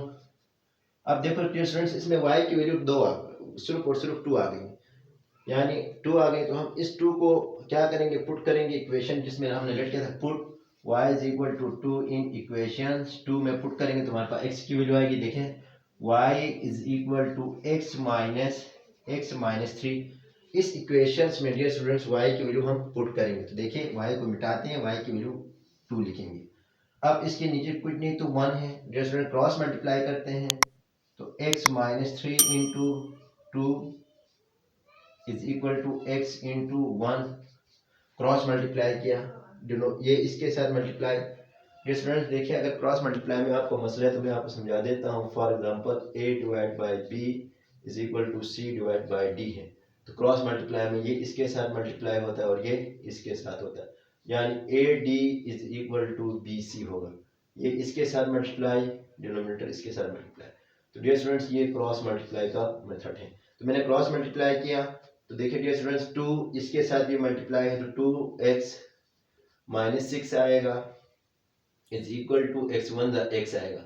अब देखो डियर स्टूडेंट्स इसमें y की वैल्यू 2 आ गई, सिर्फ और सिर्फ 2 आ गई, यानी 2 आ गई तो हम इस 2 को क्या करेंगे पुट करेंगे इक्वेशन जिसमें हमने लेट किया था put y is equal to 2 in equations 2 में पुट करेंगे तो हमारे पास x की वैल्यू आएगी, देखें y is equal to x minus 3। इस इक्वेशंस में डियर स्टूडेंट्स y की वैल्यू हम पुट करेंगे तो देखिए y को मिटाते हैं, y की वैल्यू 2 लिखेंगे। अब इसके नीचे कुछ नहीं तो 1 है, डियर स्टूडेंट क्रॉस मल्टीप्लाई करते हैं तो x minus 3 into 2 is equal to x into 1, cross multiply किया, ये इसके साथ मल्टीप्लाई। स्टूडेंट्स देखिए अगर क्रॉस मल्टीप्लाई में आपको मसला है तो मैं आपको समझा देता हूँ। For example a divide by b is equal to c divide by d है, तो क्रॉस मल्टीप्लाई में ये इसके साथ मल्टीप्लाई होता है और ये इसके साथ होता है, यानी ad is equal to bc होगा, ये इसके साथ मल्टीप्लाई, डिनोमिनेटर इसके साथ मल्टीप्लाई। तो डियर स्टूडेंट्स ये क्रॉस मल्टीप्लाई का मेथड है, तो मैंने क्रॉस मल्टीप्लाई किया तो देखिए डियर स्टूडेंट्स 2 इसके साथ भी मल्टीप्लाई है तो 2x माइनस 6 आएगा is equal to x1 x आएगा।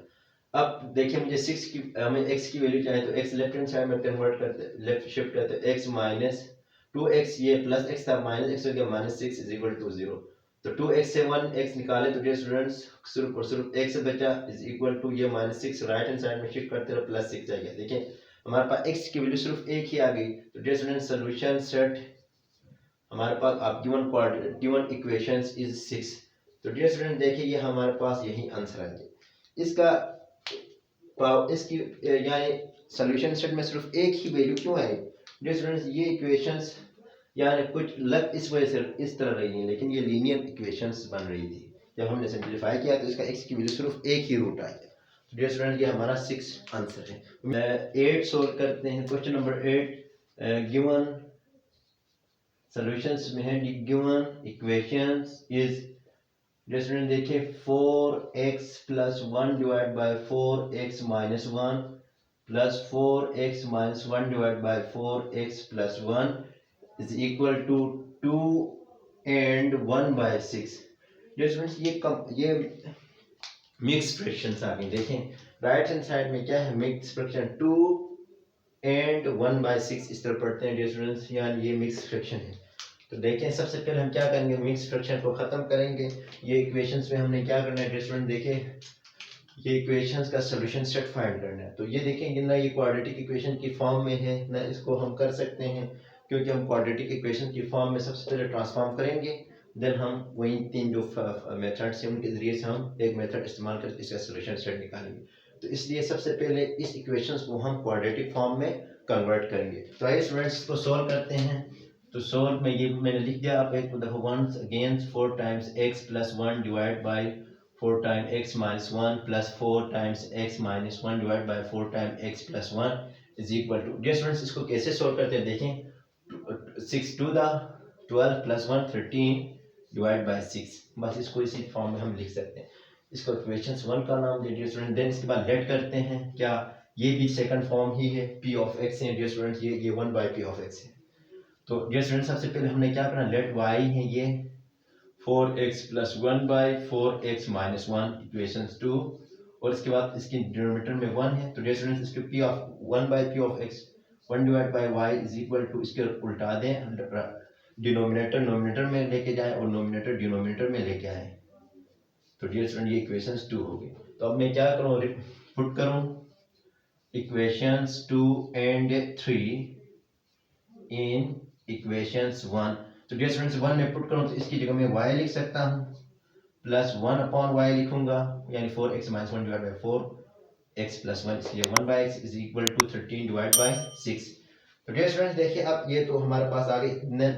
अब देखिए मुझे 6 की हमें x की वैल्यू चाहिए तो x लेफ्ट हैंड साइड में कन्वर्ट करते, लेफ्ट शिफ्ट करते x माइनस 2x, ये प्लस x था माइनस x हो गया -6 इज इक्वल टू 0। तो 2x से 1x निकाले तो डियर स्टूडेंट्स सिर्फ और सिर्फ x बचा इज इक्वल टू ये -6 राइट हैंड साइड में शिफ्ट करते रहो प्लस 6 आ गया। देखिए हमारे पास x की वैल्यू सिर्फ एक ही आ गई तो डियर स्टूडेंट्स सॉल्यूशन सेट हमारे पास आप गिवन इक्वेशंस इज 6। तो डियर स्टूडेंट देखिए ये हमारे पास यही आंसर आ गया इसका, इसकी यानी सॉल्यूशन सेट में सिर्फ एक ही वैल्यू क्यों है डियर स्टूडेंट्स, ये इक्वेशंस यानी कुछ लग इस वजह से इस तरह रही है लेकिन ये लीनियर इक्वेशंस बन रही थी, जब हमने सिंप्लीफाई किया तो इसका x की वैल्यू सिर्फ एक ही रूट आ गया। तो डियर स्टूडेंट ये हमारा 6 आंसर है। 8 सोल्व करते हैं, क्वेश्चन नंबर 8 गिवन सॉल्यूशंस में है given equations is, dear student देखिए 4x plus 1 divide by 4x minus 1 plus 4x minus 1 divide by 4x plus 1 is equal to 2 and 1 by 6। Dear students ये मिक्स फ्रैक्शंस आ गई, देखें राइट हैंड साइड में क्या है मिक्स फ्रैक्शन 2 एंड 1 बाय 6 इस तरह पढ़ते हैं डियर स्टूडेंट्स, यानी ये मिक्स फ्रैक्शन है। तो देखें सबसे पहले हम क्या करेंगे मिक्स फ्रैक्शन को खत्म करेंगे, ये इक्वेशंस में हमने क्या करना है डियर स्टूडेंट देखें ये इक्वेशंस का सॉल्यूशन सेट फाइंड करना है। तो ये देखेंगे ना ये क्वाड्रेटिक इक्वेशन की फॉर्म में है ना, इसको हम कर सकते हैं क्योंकि हम क्वाड्रेटिक इक्वेशन की फॉर्म में सबसे पहले ट्रांसफॉर्म करेंगे देन हम वही तीन जो मेथड्स हैं उनके ज़रिए से हम एक मेथड इस्तेमाल करके इसका सोल्यूशन सेट निकालेंगे। तो इसलिए सबसे पहले इस इक्वेशंस को हम क्वाड्रेटिक फॉर्म में कन्वर्ट करेंगे। तो आइए स्टूडेंट्स इसको सॉल्व करते हैं। तो सॉल्व में ये मैंने लिख दिया, आप एक दफ़ा once against 4 times x plus 1 divide by 4 time x minus 1 plus 4 times x minus 1 divide by 4 time x plus 1 is equal to. Dear students इसको कैसे सॉल्व करते हैं देखें। 6 to the 12 plus 1 13 divide by 6, बस इसको इसी फॉर्म में हम लिख सकते हैं। इसको इक्वेशन 1 का नाम दे डियर स्टूडेंट। देन इसके बाद लेट करते हैं, क्या ये भी सेकंड फॉर्म ही है, p ऑफ x है डियर स्टूडेंट, ये 1 बाई p ऑफ x है। तो डियर स्टूडेंट सबसे पहले हमने क्या करना, लेट y है ये 4x plus 1 by 4x minus 1 equation 2, और इसके बाद इसकी डिनोमिनेटर में 1 है। तो डियर स्टूडेंट इसके p of 1 by p of x 1 divide by y is equal to, इसके उल्टा दें, डिनोमिनेटर नोमिनेटर में लेके जाएं और नोमिनेटर डिनोमिनेटर में लेके आए। तो डियर स्टूडेंट ये इक्वेशंस 2 हो गई। तो अब मैं क्या करूं, पुट करूं इक्वेशंस 2 एंड 3 इन इक्वेशंस 1। तो डियर स्टूडेंट्स 1 में पुट करूं तो इसकी जगह मैं y लिख सकता हूं, प्लस 1 अपॉन y लिखूंगा, यानी 4x minus 1 divide by 4x plus 1, इसलिए 1 by x is equal to 13 divide by 6। तो डियर स्टूडेंट्स देखिए अब ये तो हमारे पास आ गई।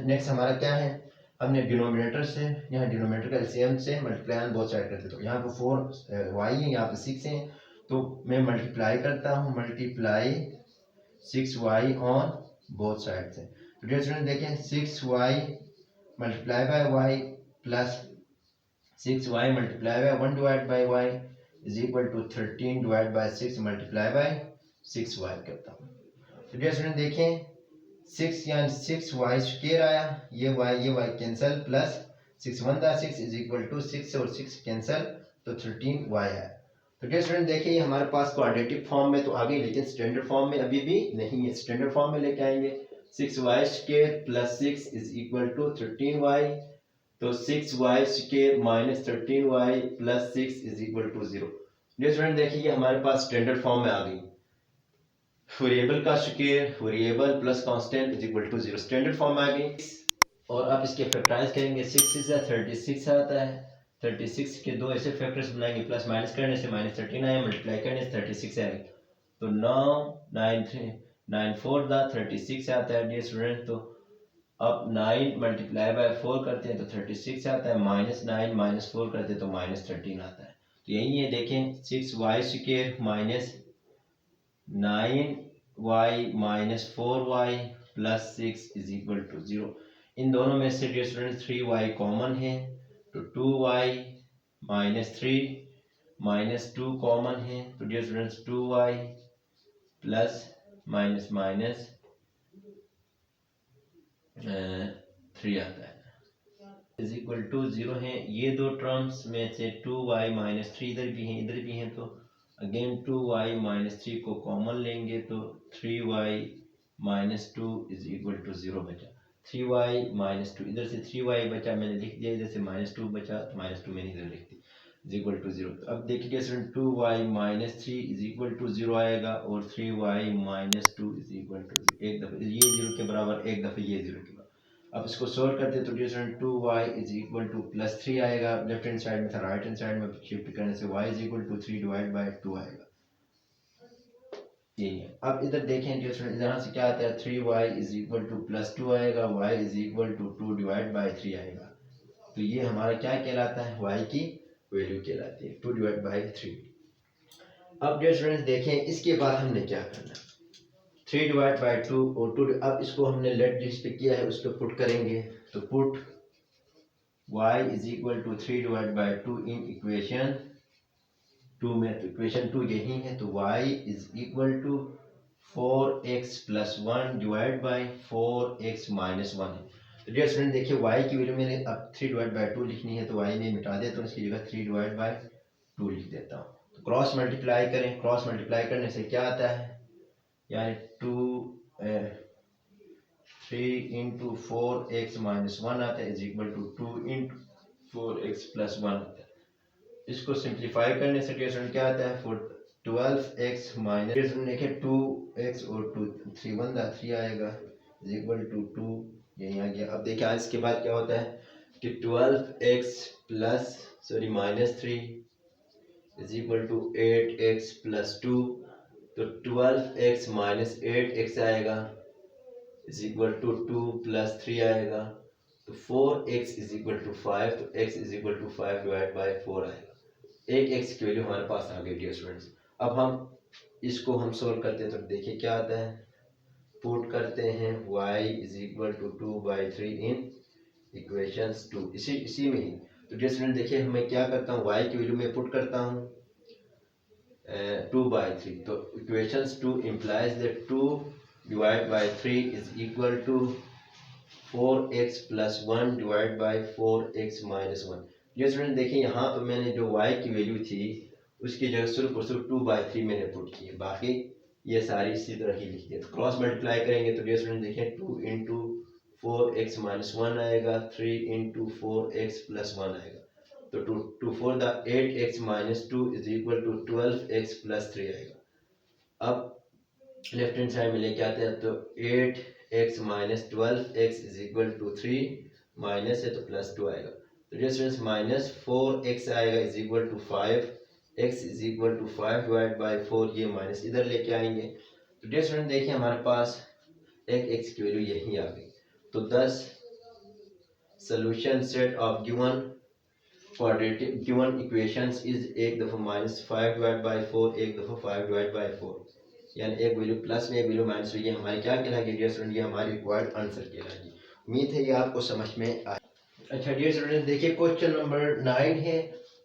नेक्स्ट हमारा क्या है, हमने डिनोमिनेटर से, यहाँ डिनोमिनेटर का एलसीएम से मल्टीप्लाई ऑन बोथ साइड करते, तो यहाँ पे 4y है, यहाँ पे 6 है, तो मैं मल्टीप्लाई करता हूँ, multiply 6y on both side से। तो डियर स्टूडेंट देखें 6y multiply by y plus 6y multiply by 1 divide by y is equal to 13 divide by 6 multiply by 6y करता हूँ। तो डियर स्टूडेंट देखें 6 यानी 6y स्क्वायर आया, ये y कैंसिल, प्लस 6 1 दा 6 इज इक्वल टू 6 और 6 कैंसिल, तो 13y आया। तो डियर स्टूडेंट देखिए हमारे पास क्वाड्रेटिक फॉर्म में तो आ गई, लेकिन स्टैंडर्ड फॉर्म में अभी भी नहीं है। स्टैंडर्ड फॉर्म में लेके आएंगे, 6y square plus 6 is equal to 13y, तो 6y square minus 13y plus 6 is equal to 0। Dear student देखिए हमारे पास स्टैंडर्ड फॉर्म में आ गई, वेरिएबल का square variable plus constant is equal to 0, standard form आ गई। और आप इसके फैक्टराइज करेंगे, 6 से 36 आता है, 36 के दो ऐसे फैक्टर्स बनाएंगे, प्लस माइनस करने से माइनस 13 आया, मल्टीप्लाई करने से 36 आएगा, तो 9 4 दा 36 आता है डियर स्टूडेंट। तो अब 9 मल्टीप्लाई बाय 4 करते हैं तो 36 आता है, -9 माइनस 4 करते हैं तो -13 आता है। तो यही है देखें, 6y square minus 9y minus 4y plus 6 is equal to 0। इन दोनों में से डियर स्टूडेंट 3y कॉमन है, तो 2y माइनस 3 माइनस 2 कॉमन है, तो dear students 2y plus minus minus 3 आता है इज इक्वल टू 0 है। ये दो टर्म्स में से 2y माइनस 3 इधर भी हैं, इधर भी हैं, तो अगेन 2y माइनस 3 को कॉमन लेंगे तो 3y minus 2 is equal to 0 बचा। 3y माइनस 2, इधर से 3y बचा मैंने लिख दिया, इधर से माइनस 2 बचा तो माइनस 2 मैंने इधर लिख दिया, इज इक्वल टू 0। तो अब देखिए student 2y minus 3 is equal to 0 आएगा, और 3y minus 2 is equal to, एक दफ़ा ये 0 के बराबर, एक दफ़ा ये 0 के बराबर। अब इसको सोल्व करते हैं तो dear student 2y is equal to plus 3 आएगा, लेफ्ट हैंड साइड में था, राइट हैंड साइड में शिफ्ट करने से y is equal to 3 divide by 2 आएगा, यही है। अब इधर देखें डियर स्टूडेंट, यहाँ से क्या आता है, 3y is equal to plus 2 आएगा, y is equal to 2 divide by 3 आएगा, तो ये हमारा क्या कहलाता है, y की वैल्यू कहलाती है 2 डिवाइड बाय 3। अब डियर स्टूडेंट्स देखें इसके बाद हमने क्या करना, 3 डिवाइड बाई 2 और 2, अब इसको हमने लेट जिस पे किया है उस पर पुट करेंगे, तो put y is equal to 3 divide by 2 in equation 2 में, तो इक्वेशन 2 यही है, तो y is equal to 4x plus 1 divide by 4x minus 1 है। तो डियर स्टूडेंट देखिए y की वैल्यू मैंने अब 3 डिवाइड बाई 2 लिखनी है, तो y में मिटा देता हूँ, इसकी जगह 3 डिवाइड बाई 2 लिख देता हूँ। तो क्रॉस मल्टीप्लाई करें, क्रॉस मल्टीप्लाई करने से क्या आता है, यानी 3 इंटू 4x माइनस 1 आता है, is equal to 2 into 4x plus 1 आता है। इसको सिंप्लीफाई करने से डियर क्या आता है, 12x माइनस, देखिए 2x और 2 3 1 3 आएगा, इज इक्वल टू 2, यही आ गया। अब देखिए आज इसके बाद क्या होता है कि 12x minus 3 is equal to 8x plus 2। तो 12x माइनस 8x आएगा इज इक्वल टू 2 प्लस 3 आएगा। तो 4x इज इक्वल टू 5, तो x is equal to 5 divide by 4 आएगा। एक x की वैल्यू हमारे पास आ गई डियर स्टूडेंट्स। अब हम इसको हम सोल्व करते हैं तो देखिए क्या आता है। पुट करते हैं y is equal to 2/3 in equations 2, इसी में ही। तो डियर स्टूडेंट देखिए मैं क्या करता हूँ, y की वैल्यू में पुट करता हूँ 2/3। तो equations 2 implies that 2 divided by 3 is equal to 4x plus 1 divided by 4x minus 1। Dear student देखिए यहाँ पर मैंने जो y की वैल्यू थी उसकी जगह सिर्फ और सिर्फ 2/3 मैंने पुट की है, बाकी ये सारी इसी तरह ही लिखी है। तो क्रॉस मल्टीप्लाई करेंगे तो डियर स्टूडेंट देखिए 2 इंटू 4x माइनस 1 आएगा, 3 इंटू 4x प्लस 1 आएगा। तो 2 4 the 8x minus 2 is equal to 12x plus 3 आएगा। अब लेफ्ट हैंड साइड में लेके आते हैं तो 8x minus 12x is equal to 3 minus है तो प्लस 2 आएगा। तो डियर स्टूडेंट्स माइनस 4x आएगा is equal to 5, x is equal to 5 divide by 4, ये माइनस इधर लेके आएंगे। तो डियर स्टूडेंट देखिए हमारे पास एक x की वैल्यू यही आ गई। तो 10 solution set of given quadratic given equations is एक दफ़ा माइनस 5 डिवाइड बाई 4, एक दफ़ा 5 डिवाइड बाई 4, यानी एक वैल्यू प्लस में एक वैल्यू माइनस में। ये हमारी क्या कहलाएगी डियर स्टूडेंट, ये हमारी रिक्वायर्ड आंसर कहलाएगी। उम्मीद है ये आपको समझ में आए। अच्छा डियर स्टूडेंट देखिए क्वेश्चन नंबर 9 है,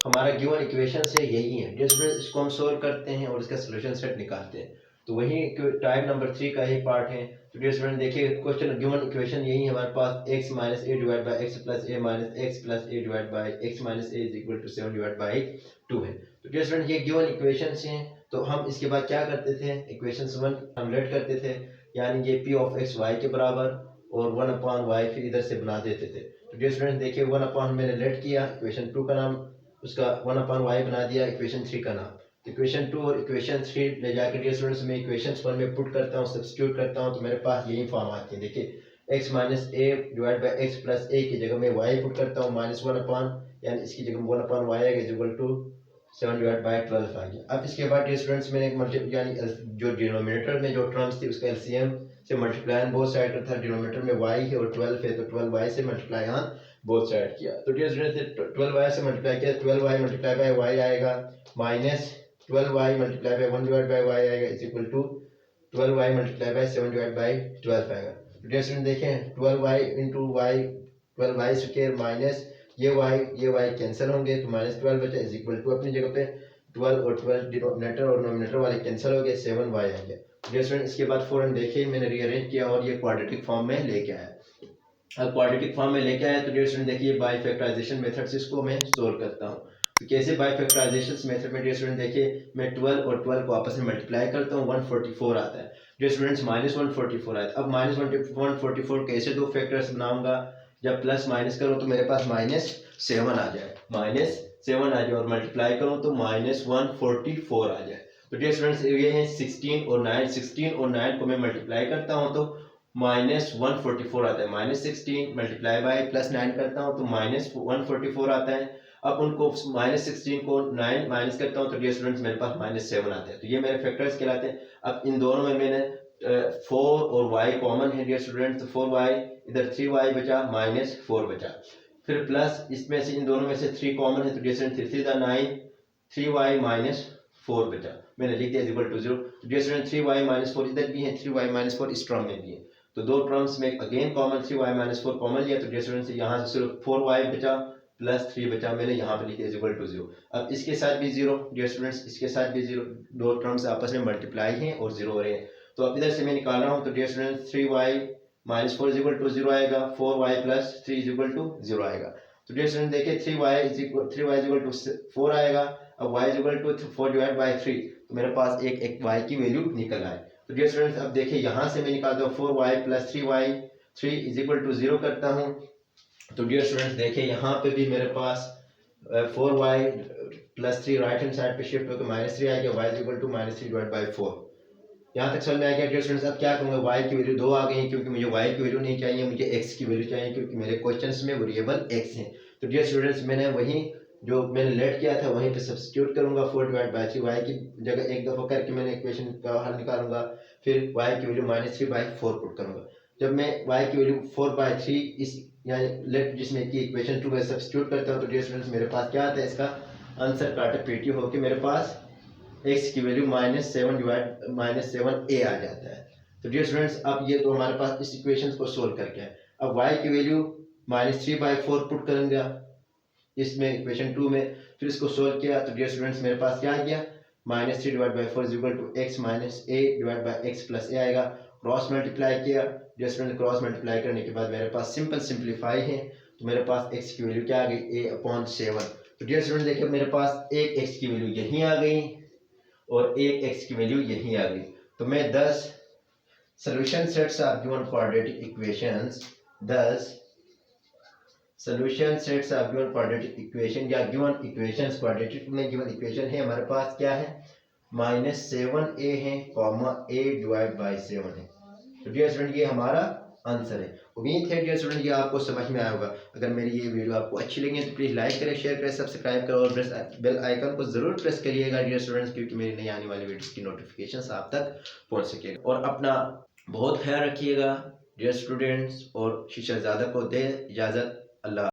हमारा गिवन इक्वेशन से यही है डियर स्टूडेंट। इसको हम सोल्व करते हैं और इसका सोल्यूशन सेट निकालते हैं। तो वही टाइप नंबर 3 का ही पार्ट है। तो डियर स्टूडेंट देखिए क्वेश्चन गिवन इक्वेशन यही है हमारे पास, x minus A divide by x plus a minus x plus a divide by x minus a is equal to 7 divide by 2 है। तो डियर स्टूडेंट ये गिवन इक्वेशन हैं। तो हम इसके बाद क्या करते थे, इक्वेशन 1 हम लेट करते थे, यानी ये p ऑफ एक्स वाई के बराबर और 1 अपॉन वाई फिर इधर से बना देते थे। तो डियर स्टूडेंट देखिए 1 अपॉन मैंने लेट किया, इक्वेशन 2 का नाम उसका 1 अपॉन वाई बना दिया, इक्वेशन 3 का नाम। इक्वेशन 2 और इक्वेशन 3 ले जाकर डियर स्टूडेंट्स मैं इक्वेशन 1 में पुट करता हूँ, सब्स्टिट्यूट करता हूँ, तो मेरे पास यही फॉर्म आती है। देखिए x minus A divide by x plus A की जगह मैं y पुट करता हूँ माइनस 1 अपॉन, यानी इसकी जगह 1 अपॉन वाई आएगा is equal to 7 divide by 12 आ गया। अब इसके बाद डियर स्टूडेंट्स मैंने एक यानी जो डिनोमिनेटर में जो टर्म्स थी उसका एलसीएम से मल्टीप्लाई बोथ साइड का था। डिनोमिनेटर में y है और 12 है, तो 12y से मल्टीप्लाई यहाँ बोथ साइड किया। तो डियर स्टूडेंट्स 12y से मल्टीप्लाई किया, 12y मल्टीप्लाई बाई y आएगा minus 12y multiply by 1 divide by y आएगा is equal to 12y multiply by 7 divide by 12 आएगा। तो डियर स्टूडेंट देखें 12y into y 12y square minus ये y कैंसिल होंगे तो माइनस 12 बचा इज इक्वल टू अपनी जगह पे 12 और 12 डिनोमिनेटर और नोमिनेटर वाले कैंसिल हो गए, 7y आ गया। डियर स्टूडेंट इसके बाद फौरन देखिए मैंने रीअरेंज किया और ये क्वाड्रेटिक फॉर्म में लेके आया। अब क्वाड्रेटिक फॉर्म में लेके आया तो डियर स्टूडेंट देखिए बाय फैक्टराइजेशन मेथड से इसको मैं सोल्व करता हूँ। तो कैसे बाय फैक्टराइजेशन मेथड में डियर स्टूडेंट देखिए मैं 12 और 12 को आपस में मल्टीप्लाई करता हूँ, 144 आता है डियर स्टूडेंट्स, माइनस 144 आता है। अब माइनस 144 कैसे दो फैक्टर्स बनाऊंगा, जब प्लस माइनस करूँ तो मेरे पास माइनस 7 आ जाए, माइनस 7 आ जाए और मल्टीप्लाई करूँ तो माइनस 144 आ जाए। तो डियर स्टूडेंट्स ये है 16 और 9, 16 और 9 को मैं मल्टीप्लाई करता हूँ तो माइनस 144 आता है, माइनस 16 मल्टीप्लाई बाय प्लस 9 करता हूँ तो माइनस 144 आता है। अब उनको माइनस 16 को 9 माइनस करता हूँ तो डियर स्टूडेंट्स मेरे पास माइनस 7 आते हैं। तो ये मेरे फैक्टर्स कहलाते हैं। अब इन दोनों में मैंने 4 और y कॉमन है डियर स्टूडेंट्स, तो 4y इधर 3y बचा माइनस 4 बचा, फिर प्लस इसमें से इन दोनों में से 3 कॉमन है तो डियर स्टूडेंट 3 9 3y माइनस 4 बचा, मैंने लिख दिया इज इक्वल टू 0। तो डियर स्टूडेंट 3y माइनस 4 इधर भी है, 3y माइनस 4 इस टर्म में भी है, तो दो टर्म्स में again common 3y minus 4 common लिया तो डियर स्टूडेंट्स यहाँ से सिर्फ 4y बचा प्लस 3 बचा, मैंने यहाँ पे लिखा इज इक्वल टू 0। अब इसके साथ भी 0 डियर स्टूडेंट्स, इसके साथ भी 0, दो टर्म्स आपस में मल्टीप्लाई हैं और 0 हो रहे हैं। तो अब इधर से मैं निकाल रहा हूँ तो dear students 3y minus 4 is equal to 0 आएगा, 4y plus 3 is equal to 0 आएगा। तो डियर स्टूडेंट देखिए 3y इज इक्वल टू 4 आएगा, अब y is equal to 4 divide by 3, तो मेरे पास एक y की वैल्यू निकल आए। तो डियर स्टूडेंट्स अब देखिए यहाँ से मैं निकालता हूँ 4y plus 3y, 3 is equal to 0 करता हूँ। तो डियर स्टूडेंट्स देखिए यहाँ पे भी मेरे पास 4y plus 3 right hand side पे शिफ्ट होकर माइनस 3 आ गया, y is equal to minus 3 divide by 4, यहाँ तक समझ में आ गया डियर स्टूडेंट्स। अब क्या करूँगा, वाई की वैल्यू 2 आ गई क्योंकि मुझे वाई की वैल्यू नहीं चाहिए, मुझे एक्स की वैल्यू चाहिए क्योंकि मेरे क्वेश्चन में वेरिएबल एक्स है। तो डियर स्टूडेंट्स मैंने वहीं जो मैंने लेट किया था वहीं पे सब्स्टिट्यूट करूंगा 4/3 वाई की जगह एक दफ़ा करके मैंने इक्वेशन का हल निकालूंगा, फिर वाई की वैल्यू -3/4 पुट करूंगा। जब मैं वाई की वैल्यू 4/3 इस यानी लेट जिसमें कि इक्वेशन 2 में सब्स्टिट्यूट करता हूँ तो डियर स्टूडेंट्स मेरे पास क्या आता है, इसका आंसर काटा पीटी होकर मेरे पास x की वैल्यू -7 a आ जाता है। तो डियर स्टूडेंट्स अब ये तो हमारे पास इस इक्वेशन को सोल्व करके है। अब y की वैल्यू -3/4 पुट करूंगा इसमें इक्वेशन 2 में, फिर इसको सोल्व किया तो डियर स्टूडेंट्स मेरे पास क्या आ गया, -3/4 x -a/x + a आएगा। क्रॉस मल्टीप्लाई किया डियर स्टूडेंट, क्रॉस मल्टीप्लाई करने के बाद मेरे पास सिंपल सिंप्लीफाई है तो मेरे पास x की वैल्यू क्या आ गई, a/7। तो डियर स्टूडेंट देखिए मेरे पास एक x की वैल्यू यहीं आ गई और एक x की वैल्यू यहीं आ गई। तो मैं 10 solution sets of given quadratic equations, 10 solution sets of given quadratic equation या given equations, quadratic में given equation है हमारे पास क्या है, -7a है, a/7 है। तो डियर स्टूडेंट ये हमारा आंसर है। उम्मीद है डियर स्टूडेंट ये आपको समझ में आया होगा। अगर मेरी ये वीडियो आपको अच्छी लगी तो प्लीज़ लाइक करें, शेयर करें, सब्सक्राइब करें और बेल आइकन को ज़रूर प्रेस करिएगा डियर स्टूडेंट्स, क्योंकि मेरी नई आने वाली वीडियोस की नोटिफिकेशंस आप तक पहुंच सकेगा। और अपना बहुत ख्याल रखिएगा डियर स्टूडेंट्स और शहजादा को दे इजाज़त। अल्लाह।